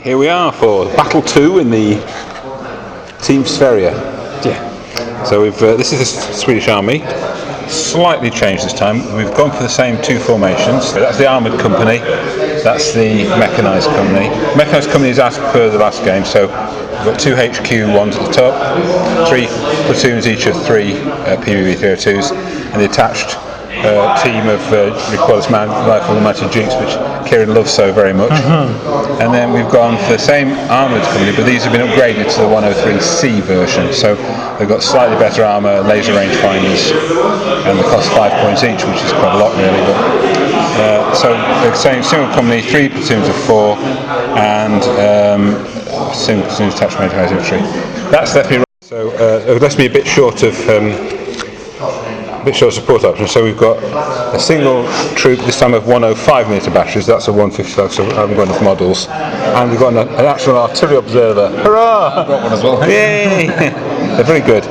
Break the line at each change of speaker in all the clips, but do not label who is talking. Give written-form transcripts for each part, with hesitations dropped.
Here we are for Battle 2 in the Team Sverige.
Yeah.
So this is the Swedish Army, slightly changed this time. We've gone for the same two formations. So that's the Armoured Company, that's the Mechanised Company. Mechanised Company is as per the last game, so we've got two HQ ones at the top, three platoons each of three PVV 302s, and the attached team of recoilless rifle mounted jeeps, which Kieran loves so very much. And then we've gone for the same armoured company, but these have been upgraded to the 103C version, so they've got slightly better armour, laser rangefinders, and they cost 5 points each, which is quite a lot really. But so the same single company, three platoons of four, and single platoons attached mechanised infantry. That's left me right. So it left me a bit short of support options. So we've got a single troop, this time of 105mm batteries, that's a 155, so I haven't got enough models. And we've got an actual artillery observer. Hurrah!
I've got one as well.
Yay! They're very good.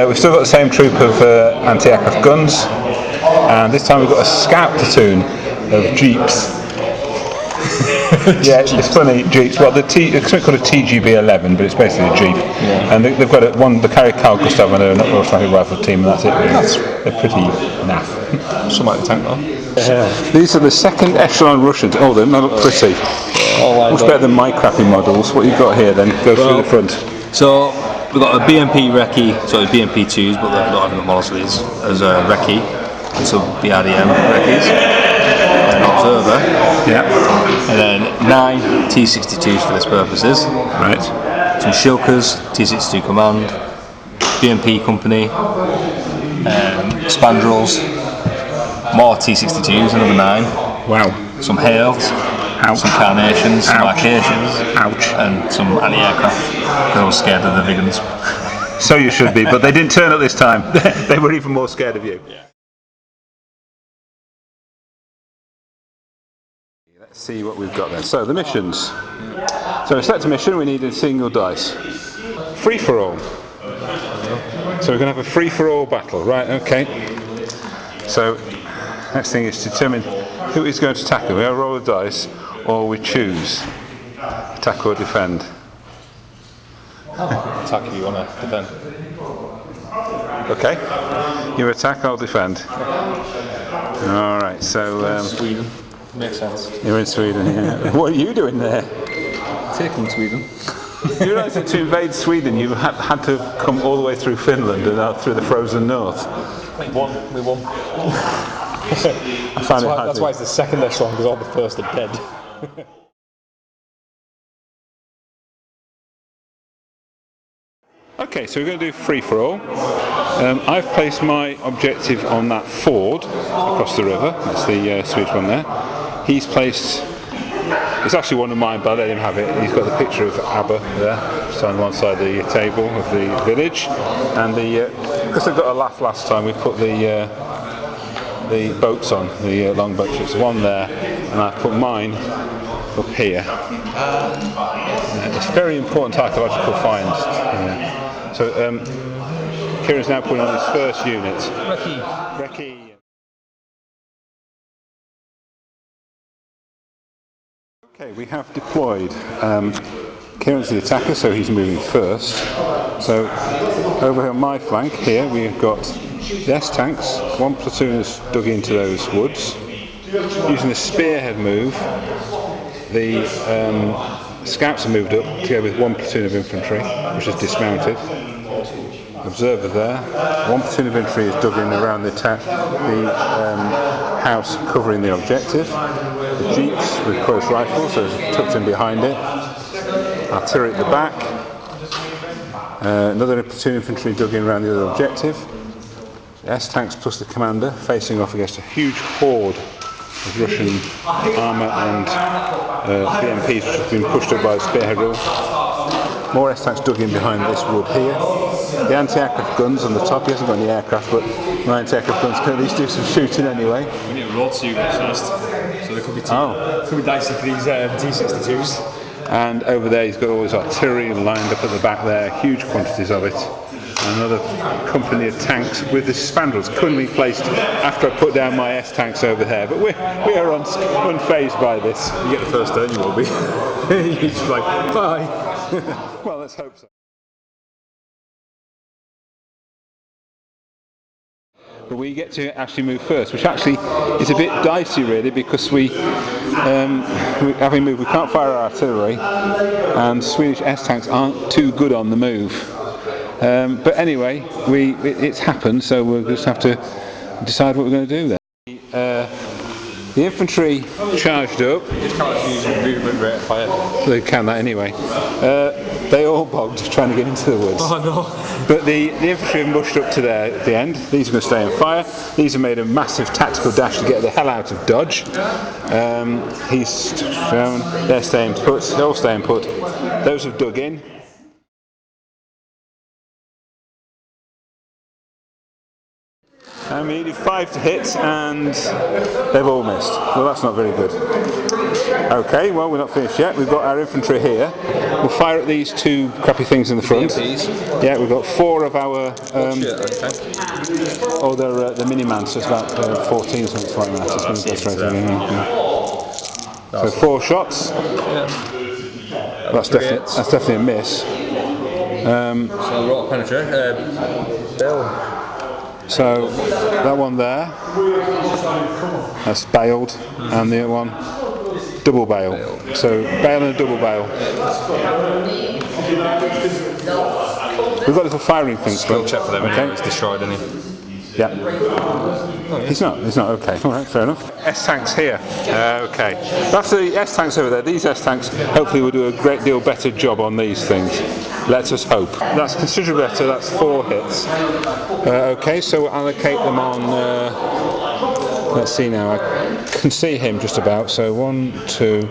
We've still got the same troop of anti-aircraft guns, and this time we've got a scout platoon of jeeps. Yeah, it's funny, jeeps. Well, it's something called a TGB-11, but it's basically a jeep. Yeah. And they've got they carry Carl Gustav and an automatic rifle team, and that's it. Really. They're pretty naff.
Some like the tank though.
These are the second echelon Russians. Oh, they look pretty. Much better than my crappy models. What you've got here then? Go through the front.
So we've got a BMP Recce, so it's BMP2s, but they're not having the models for these. There's a Recce, and some BRDM Recces. An observer,
yeah,
and then 9 T-62s for this purposes.
Right.
Some Shilkers, T-62 Command, BMP Company, Spandrels, more T-62s, another 9.
Wow.
Some Hales, some Carnations, some Arcations, and some anti-aircraft, because I was scared of the big ones.
So you should be, but they didn't turn up this time. They were even more scared of you.
Yeah.
Let's see what we've got then. So the missions. So to select a mission, we need a single dice. Free for all. So we're going to have a free for all battle, right? Okay. So next thing is to determine who is going to tackle. We either roll the dice, or we choose attack or defend.
Attack if you want to defend.
Okay. You attack, I'll defend. All right. So
Sweden. Makes sense.
You're in Sweden, yeah. What are you doing there?
Taking Sweden.
You realise that to invade Sweden you had to come all the way through Finland and out through the frozen north?
We won.
That's
why it's the second echelon, because all the first are dead.
Okay, so we're going to do free for all. I've placed my objective on that ford across the river. That's the Swedish one there. He's placed, it's actually one of mine, but I let him have it. He's got the picture of ABBA there, just on one side of the table of the village. And because they got a laugh last time, we put the boats on, the longboat ships. One there, and I put mine up here. It's very important archaeological finds. So Kieran's now putting on his first unit. Recce. Okay, we have deployed. Kieran's the attacker, so he's moving first. So over here on my flank here, we've got the S-tanks. One platoon has dug into those woods. Using the spearhead move, the scouts have moved up together with one platoon of infantry, which is dismounted. Observer there. One platoon of infantry is dug in around the house covering the objective. The jeeps with close rifles are tucked in behind it. Artillery at the back. Another platoon of infantry dug in around the other objective. The S-tanks plus the commander facing off against a huge horde of Russian armour and BMPs which have been pushed up by the spearhead rule. More S-tanks dug in behind this wood here. The anti-aircraft guns on the top. He hasn't got any aircraft, but my anti-aircraft guns can at least do some shooting anyway.
We need a road suit first, so there could be dice for these T-62s.
And over there he's got all his artillery lined up at the back there, huge quantities of it. Another company of tanks with the spandrels couldn't be placed after I put down my S-tanks over there, but we are unfazed by this.
You get the first turn, you will be. You're just like, bye.
Well, let's hope so. But we get to actually move first, which actually is a bit dicey really, because having moved, we can't fire our artillery, and Swedish S-tanks aren't too good on the move. But anyway, it's happened, so we'll just have to decide what we're going to do then. The infantry charged up.
It's kind of using movement rate of fire.
They can that anyway. They all bogged trying to get into the woods.
Oh no.
But the infantry mushed up to the end. These are going to stay and fire. These have made a massive tactical dash to get the hell out of dodge. He's down. They're staying put. They're all staying put. Those have dug in. And we needed 5 to hit, and they've all missed. Well, that's not very good. Okay, well, we're not finished yet. We've got our infantry here. We'll fire at these 2 crappy things in the front.
BMPs.
Yeah, we've got 4 of our.
They're
the mini-man, so it's about 14 something like that. It's going to go straight in. So 4 shots.
Yeah.
That's definitely a miss.
So roll penetrate. Bill.
So that one there, that's bailed, and the other one, double bail. So bail and a double bail. We've got little firing things.
Skill check for them.
Okay.
It's destroyed, isn't he?
Yeah. He's not okay. Alright, fair enough. S-tanks here. Okay. That's the S-tanks over there. These S-tanks hopefully will do a great deal better job on these things. Let us hope. That's considerably better. That's 4 hits. Okay, so we'll allocate them on. Let's see now. I can see him just about. So 1, 2,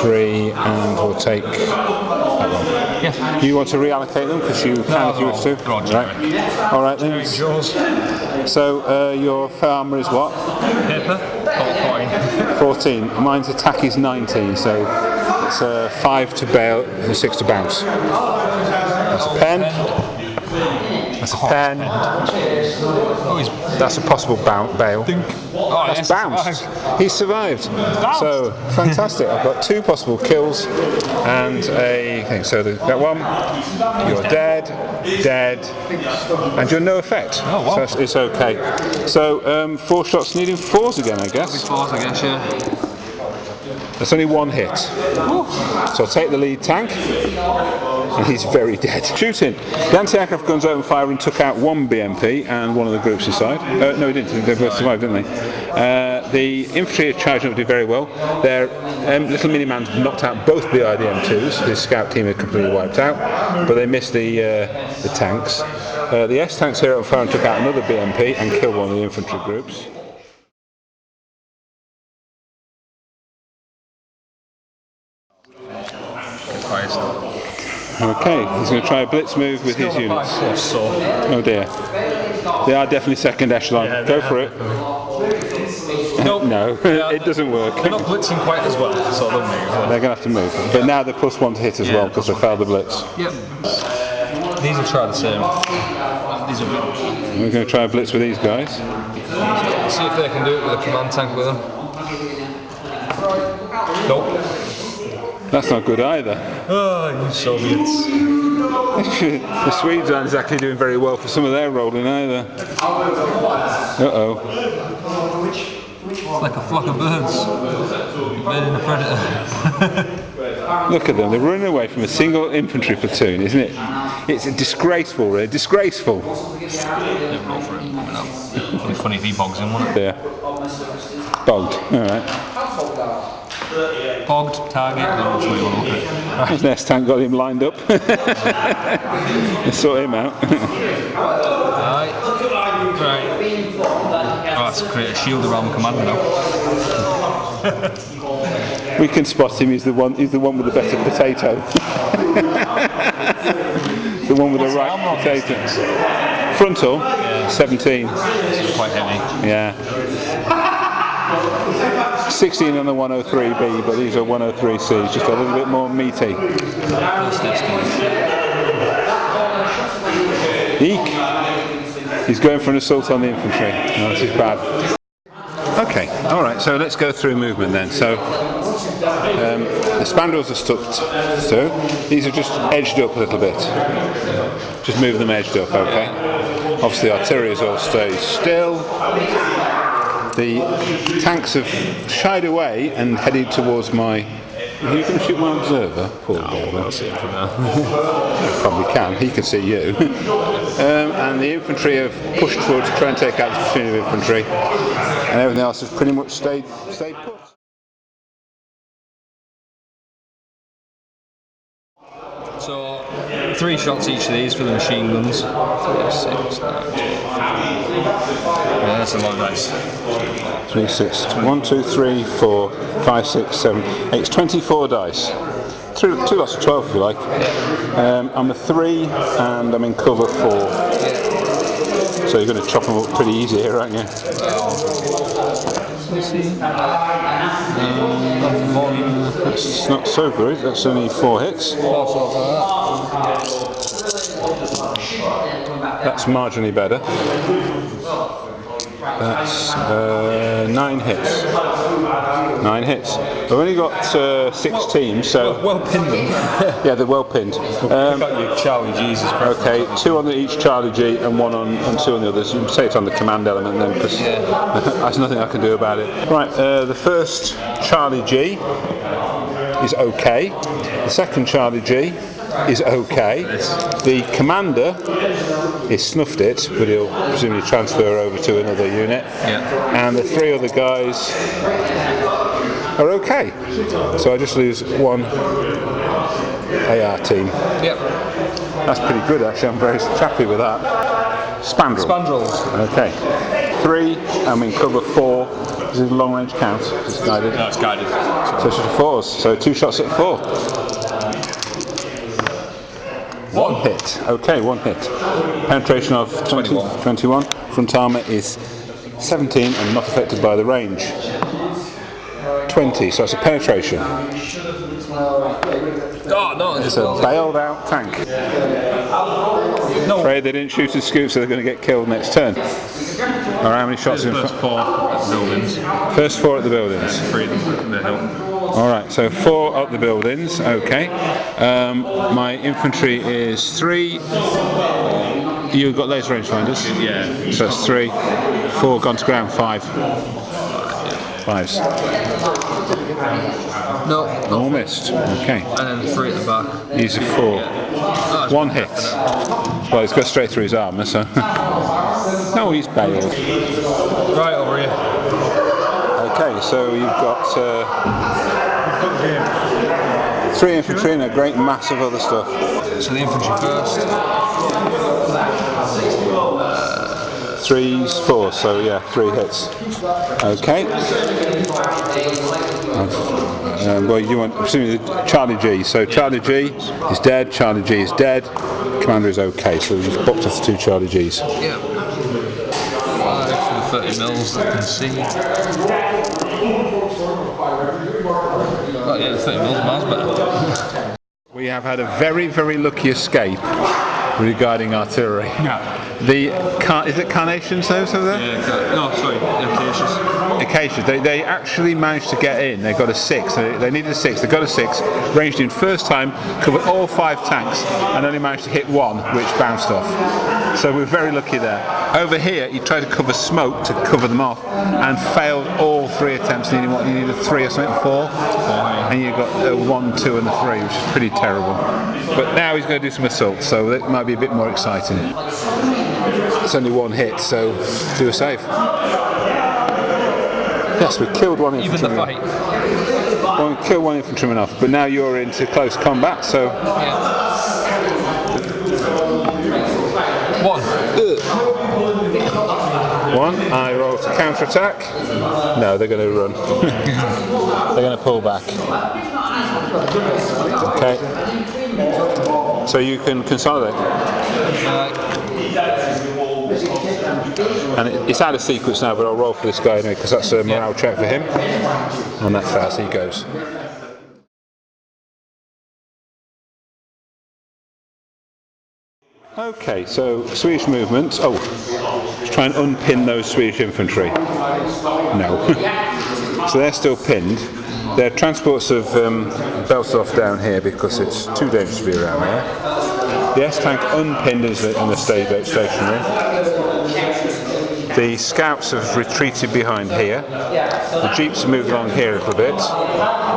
3, and we'll take that one.
Yeah.
You want to reallocate them because you can if you wish to. Right. All right then. So your armour is what?
Paper.
14. Mine's attack is 19. So it's 5 to bail and 6 to bounce. That's a pen. That's a pen. That's a possible bail. That's bounced. He survived. So fantastic. I've got 2 possible kills and a thing. So that one, you're dead, and you're no effect.
Oh wow.
So it's okay. So 4 shots needing 4s again, I guess.
4s, I guess, yeah.
That's only 1 hit. So I'll take the lead tank. And he's very dead. Shooting. The anti-aircraft guns opened fire and took out 1 BMP and one of the groups inside. No, he didn't. They both survived, didn't they? The infantry are charging up, did very well. Their little mini-man knocked out both the IDM-2s. His scout team had completely wiped out, but they missed the tanks. The S-tanks here opened fire and took out another BMP and killed one of the infantry groups. Okay, he's going to try a blitz move with his units. Oh dear. They are definitely second echelon.
Yeah,
go for it.
Nope.
No, it doesn't work.
They're not blitzing quite as well, so they'll move.
They're going to have to move. But now they're +1 to hit as well because they failed the blitz.
Yep.
These will try the same. These will
We're going to try a blitz with these guys.
see if they can do it with a command tank with them. Nope.
That's not good either.
Oh, you Soviets.
The Swedes aren't exactly doing very well for some of their rolling either. Uh-oh.
It's like a flock of birds. Invading a predator.
Look at them, they're running away from a single infantry platoon, isn't it? It's disgraceful, really. Disgraceful.
Don't roll for it. It'll be funny if he bogs in, won't it?
There. Bogged. Alright.
Bogged, target, I don't know which way you want to look at it.
His nest tank got him lined up. Let's sort him out.
Right. Oh, let's create a shield around the commander now.
We can spot him, he's the one with the better potato. The one with the right potato. Frontal, 17.
This is quite heavy.
Yeah. 16 on the 103B, but these are 103Cs, just a little bit more meaty. Eek! He's going for an assault on the infantry. No, this is bad. Okay, alright, so let's go through movement then. So, the spandrels are stuck through. These are just edged up a little bit. Just move them edged up, okay? Obviously the artillery all stays still. The tanks have shied away and headed towards my... Are you going to shoot my observer? Poor boy.
I'll see him from now.
You probably can, he can see you. And the infantry have pushed forward to try and take out the platoon of infantry. And everything else has pretty much stayed put.
So, 3 shots each of these for the machine guns. 6, 9, 12. Yeah, that's a lot of dice.
3, 6, 1, 2, 3, 4, 5, 6, 7, 8. It's 24 dice. Two lots of 12 if you like. I'm a 3 and I'm in cover 4. So you're going to chop them up pretty easy here, aren't you? That's not so good, that's only 4 hits. That's marginally better. That's 9 hits. 9 hits. I've only got 6 teams, so...
Well pinned them.
Yeah, they're well pinned.
Got your Charlie Jesus.
Okay, 2 on each Charlie G and 1 on and 2 on the others. You can say it's on the command element then, because there's nothing I can do about it. Right, the first Charlie G is okay. The second Charlie G is okay. The commander is snuffed it, but he'll presumably transfer over to another unit. And the 3 other guys are okay. So I just lose 1 AR team. That's pretty good actually, I'm very happy with that. Spandrels. Okay. 3, I'm in cover 4. Is it a long range count? Is it guided?
No, it's guided.
So it's just 4s. So 2 shots at 4. 1 hit. Okay, 1 hit. Penetration of 21. Front armour is 17 and not affected by the range. 20, so it's a penetration.
Oh, no,
It's a bailed out tank.
No.
Afraid they didn't shoot his scoop, so they're going to get killed next turn. Alright, how many shots in
First 4 at the buildings.
First 4 at the buildings.
3 in the hill.
Alright, so 4 up the buildings, okay. My infantry is 3. You've got laser rangefinders?
Yeah.
So that's 3. 4 gone to ground, 5. 5s.
No.
All missed, okay.
And then 3 at the back.
These are 4. 1 hit. Well, it's got straight through his armour, so... No, he's bailed.
Right over here.
Okay, so you've got 3 infantry and a great mass of other stuff.
So the infantry first.
3s, 4s, so yeah, 3 hits. Okay. Well, you want, presumably, Charlie G. So Charlie G is dead, Charlie G is dead, Commander is okay, so we've just popped off the 2 Charlie Gs.
Yeah. 5 for the 30 mils, I can see. Oh yeah, the 30 mils, miles better.
We have had a very, very lucky escape regarding artillery. The is it carnations those over there?
Yeah, no, sorry, acacias.
Acacias. They actually managed to get in. They got a 6. They needed a 6. They got a 6. Ranged in first time, covered all 5 tanks, and only managed to hit 1, which bounced off. So we're very lucky there. Over here, he tried to cover smoke to cover them off, and failed all 3 attempts. You needed a 3 or something, 4, and you got a 1, 2, and a 3, which is pretty terrible. But now he's going to do some assaults, so it might be a bit more exciting. It's only 1 hit, so do a save. Yes, we killed 1 infantryman.
Even the fight.
Well, we killed 1 infantryman off, but now you're into close combat, so...
Yeah. 1.
1, I roll to counter-attack. No, they're going to run. They're going to pull back. Okay. So you can consolidate. And it's out of sequence now, but I'll roll for this guy anyway, because that's a morale check for him. And that's as he goes. Okay, so Swedish movements. Oh, let's try and unpin those Swedish infantry. No. So they're still pinned. Their transports have belted off down here because it's too dangerous to be around there. The S-tank unpinned is in the stationary. The scouts have retreated behind here. The jeeps have moved along here a little bit.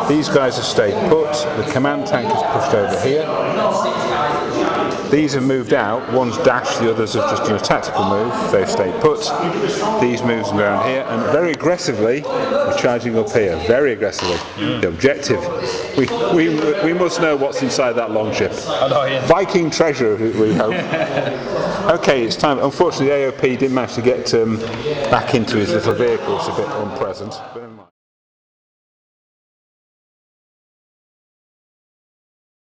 These guys have stayed put. The command tank is pushed over here. These have moved out. One's dashed, the others have just done a tactical move. They've stayed put. These moves around here, and very aggressively, we're charging up here. Very aggressively. The objective. We must know what's inside that longship. Viking treasure, we hope. Okay, it's time. Unfortunately, the AOP didn't manage to get back into his little vehicle. It's a bit unpleasant, but never mind.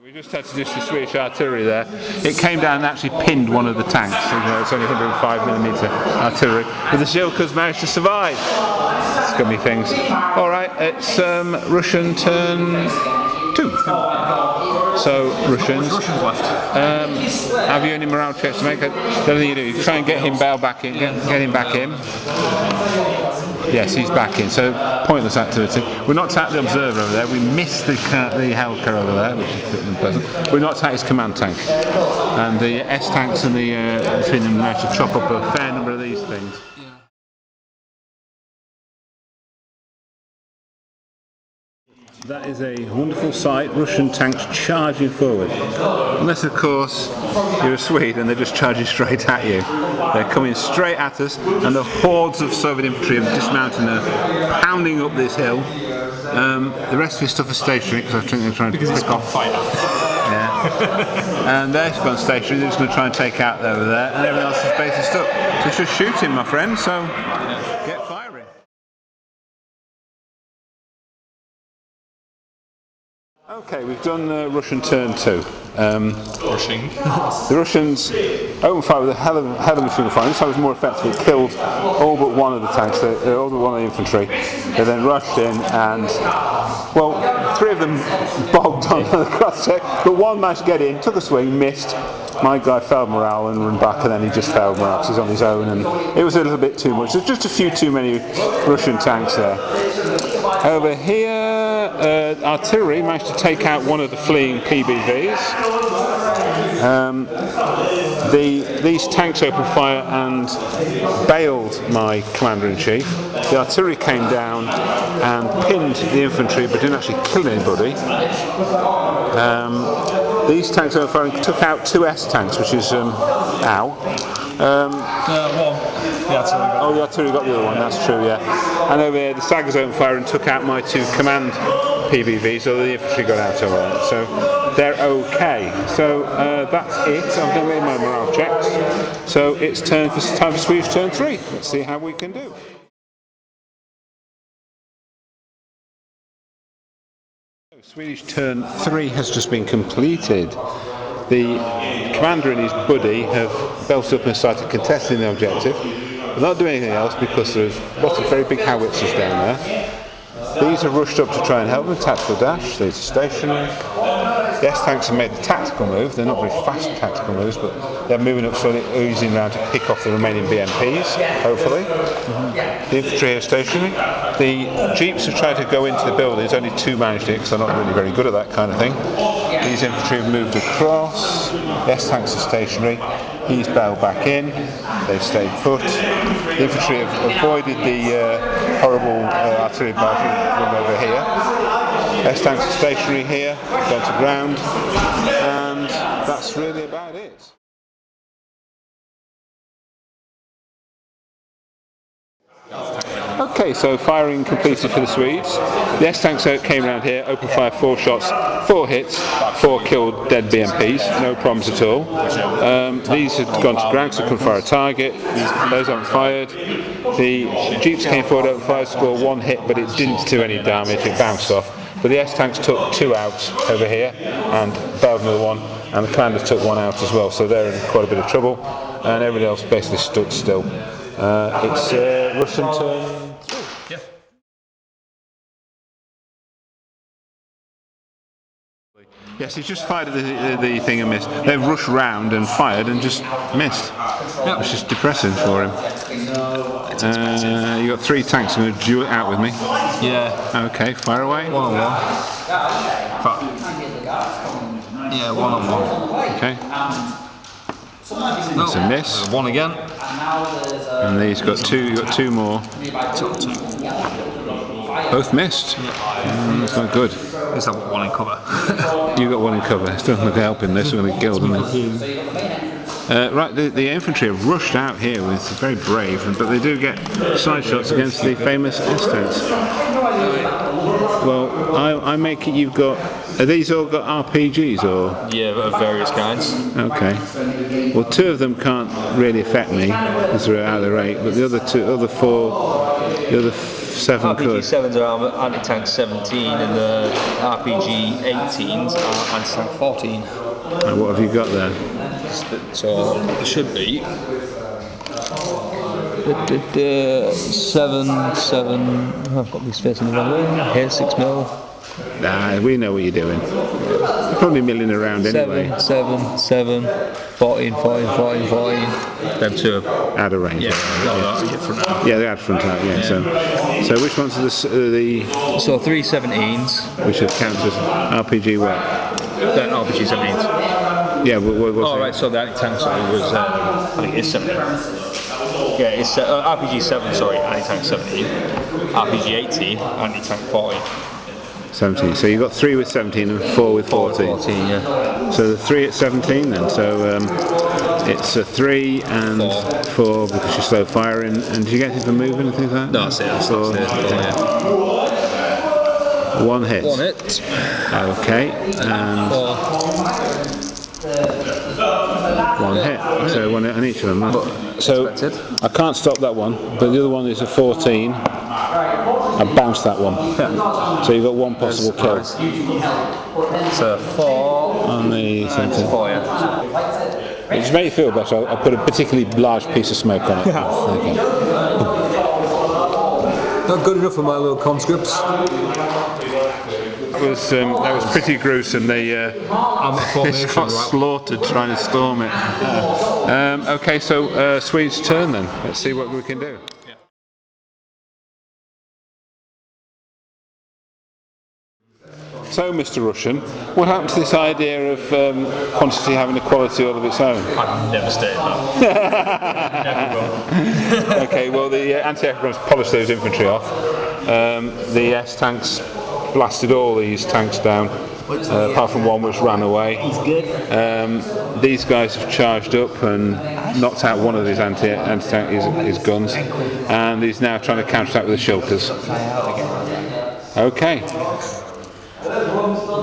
We just had to ditch the Swedish artillery there. It came down and actually pinned one of the tanks. It's only 105mm artillery, but the Zhilkas managed to survive. Scummy things. All right, it's Russian turn 2. So Russians.
Left.
Have you any morale checks to make? The other thing you do, you try and get him back in. Get him back in. Yes, he's back in, so pointless activity. We're not attacked the observer over there, we missed the Helka over there, which is a bit unpleasant. We're not attacked his command tank. And the S-tanks and the between them managed to chop up a fair number of these things. That is a wonderful sight, Russian tanks charging forward. Unless, of course, you're a Swede and they're just charging straight at you. They're coming straight at us, and the hordes of Soviet infantry are dismounting and pounding up this hill. The rest of his stuff is stationary because I think they're trying to pick off. Yeah. And they've gone stationary, they're just going to try and take out over there, and everyone else is basically stuck. So just shoot him, my friend, so get firing. Okay, we've done Russian turn 2. The Russians opened fire with a hell of a machine gun fire. This time was more effective. It killed all but one of the tanks, all but one of the infantry. They then rushed in and, well, 3 of them bogged on the cross-check, but one managed to get in, took a swing, missed. My guy failed morale and run back, and then he just failed morale because he's on his own, and it was a little bit too much. There's just a few too many Russian tanks there. Over here, artillery managed to take out one of the fleeing PBVs. These tanks opened fire and bailed my commander-in-chief. The artillery came down and pinned the infantry, but didn't actually kill anybody. These tanks opened fire and took out 2 S-tanks, which is
One.
the artillery got the other one, that's true, yeah. And over here, the Saggers opened fire and took out my 2 command PBVs, so the infantry got out alright. So they're okay. So that's it. I've done my morale checks. So it's time for Swedish turn 3. Let's see how we can do. Swedish turn 3 has just been completed. The commander and his buddy have belted up and started contesting the objective. They're not doing anything else because there's lots of very big howitzers down there. These have rushed up to try and help them. Tactical dash, these are stationary. The S-tanks have made the tactical move. They're not very fast tactical moves, but they're moving up slowly, oozing around to pick off the remaining BMPs, hopefully. The infantry are stationary. The jeeps have tried to go into the buildings, only 2 managed it because they're not really very good at that kind of thing. These infantry have moved across. The S-tanks are stationary. He's bailed back in. They've stayed put. The infantry have avoided the horrible artillery barrage run over here. S-tanks are stationary here, gone to ground, and that's really about it. Okay, so firing completed for the Swedes. The S-tanks came around here, opened fire 4 shots, 4 hits, 4 killed dead BMPs, no problems at all. These had gone to ground, so couldn't fire a target. Those aren't fired. The jeeps came forward, opened fire, scored 1 hit, but it didn't do any damage, it bounced off. But the S-tanks took 2 out over here and bailed another one, and the commanders took 1 out as well, so they're in quite a bit of trouble, and everybody else basically stood still. It's Russian turn 3.
Yeah.
Yes, he's just fired at the thing and missed. They've rushed round and fired and just missed.
Yep.
It's just depressing for him. You got 3 tanks. Going to duel it out with me.
Yeah.
Okay, fire away.
1 on 1. Yeah, 1 on 1.
Okay. That's a miss.
1 again.
And he's got 2. You got 2 more.
Took 2.
Both missed. That's not good.
At least I've got 1 in cover.
You got 1 in cover. It's doesn't look helping this. We're going to kill, doesn't it? Right, the infantry have rushed out here with very brave, but they do get side shots against the famous S-tanks. Well, I make it. You've got. Are these all got RPGs or?
Yeah, of various kinds.
Okay. Well, 2 of them can't really affect me because they're out of the rate, but the other 7 could.
RPG 7s are anti-tank 17 and the RPG 18s are anti-tank 14.
And what have you got there?
So it should be 7. I've got these facing the wrong way. Here's 6mm.
Nah, we know what you're doing. You're probably milling around anyway.
7, 14, 14. Them 2
Out of range.
Yeah, front out.
Yeah, they had front out. Yeah. So which ones are the
So 3 17s.
which have counted as RPG what?
Then RPG 17s.
Yeah. What
Right. So the anti-tank was I think it's 17. Yeah, it's RPG 7. Sorry, anti-tank 17. RPG 18, anti-tank 14.
17. So you got 3 with 17 and 4 with 14.
14, yeah.
So the 3 at 17 then. So it's a 3 and 4 because you're slow firing. And did you get his moving and things like that?
No, that's it. That's it.
1 hit.
1 hit.
Okay. And 1 hit. So 1 hit on each of them. So I can't stop that one, but the other one is a 14. I bounced that one.
Yeah.
So you've got 1 possible kill.
So 4
On the center.
4, yeah.
It to make you feel better, I'll put a particularly large piece of smoke on it. Okay.
Not good enough for my little conscripts.
That was pretty gruesome. They got slaughtered trying to storm it. Okay, so Swede's turn then. Let's see what we can do. So, Mr. Russian, what happened to this idea of quantity having a quality all of its own?
I'm devastated now.
Okay, well the anti-aircraft polished those infantry off. The S-tanks blasted all these tanks down, apart from one which ran away. These guys have charged up and knocked out one of these anti-tank his guns, and he's now trying to counter-attack with the shulkers. Okay.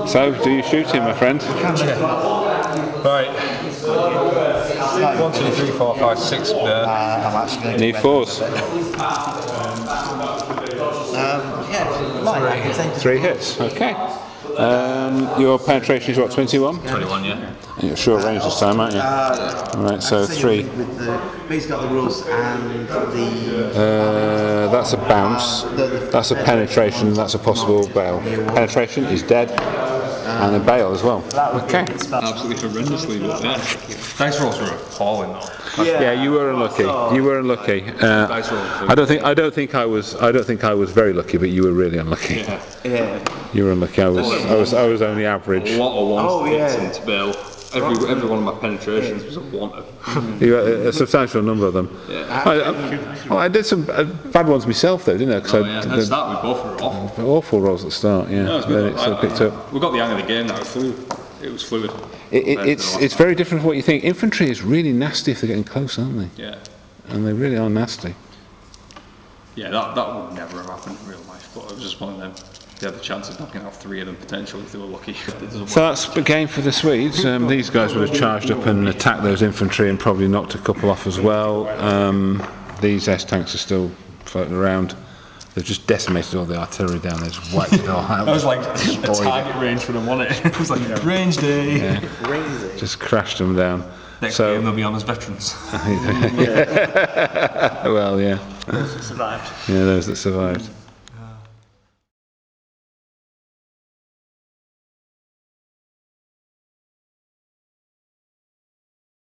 So, do you shoot him, my friend?
Right. 1, 2, 3, 4, 5, 6.
I'm actually going to
Need 4s.
yeah,
3 hits. Okay. Your penetration is what, 21?
21, yeah.
You're short range this time, aren't you? Alright, so 3.
He's got the rules and the.
That's a bounce. That's a penetration. That's a possible bail. Penetration is dead, and a bail as well. Okay.
Absolutely horrendously, but yeah. Thanks for also falling though.
Yeah, you were unlucky. You were unlucky. I don't think I was very lucky, but you were really unlucky.
Yeah.
You were unlucky. I was only average.
A lot of ones to bail. Every one of my penetrations was a 1.
You had a substantial number of them.
Yeah.
I did some bad ones myself though, didn't I?
At the start we both were awful.
Awful rolls at the start, yeah.
No,
Then it sort of picked up.
We got the hang of the game now. It was fluid.
It's very different from what you think. Infantry is really nasty if they're getting close, aren't they?
Yeah.
And they really are nasty.
Yeah, that would never have happened in real life, but it was just one of them. They had the chance of knocking out 3 of them potentially if they were lucky.
So that's the game for the Swedes. These guys would have charged up and attacked those infantry and probably knocked a couple off as well. These S-tanks are still floating around. They've just decimated all the artillery down there, just wiped it all out.
That was like a
Destroyed
target range for them, wasn't it? It was like range day.
Yeah.
Crazy.
Just crashed them down.
Next
So,
game they'll be on as veterans.
well, yeah.
Those that survived.
Yeah, those that survived.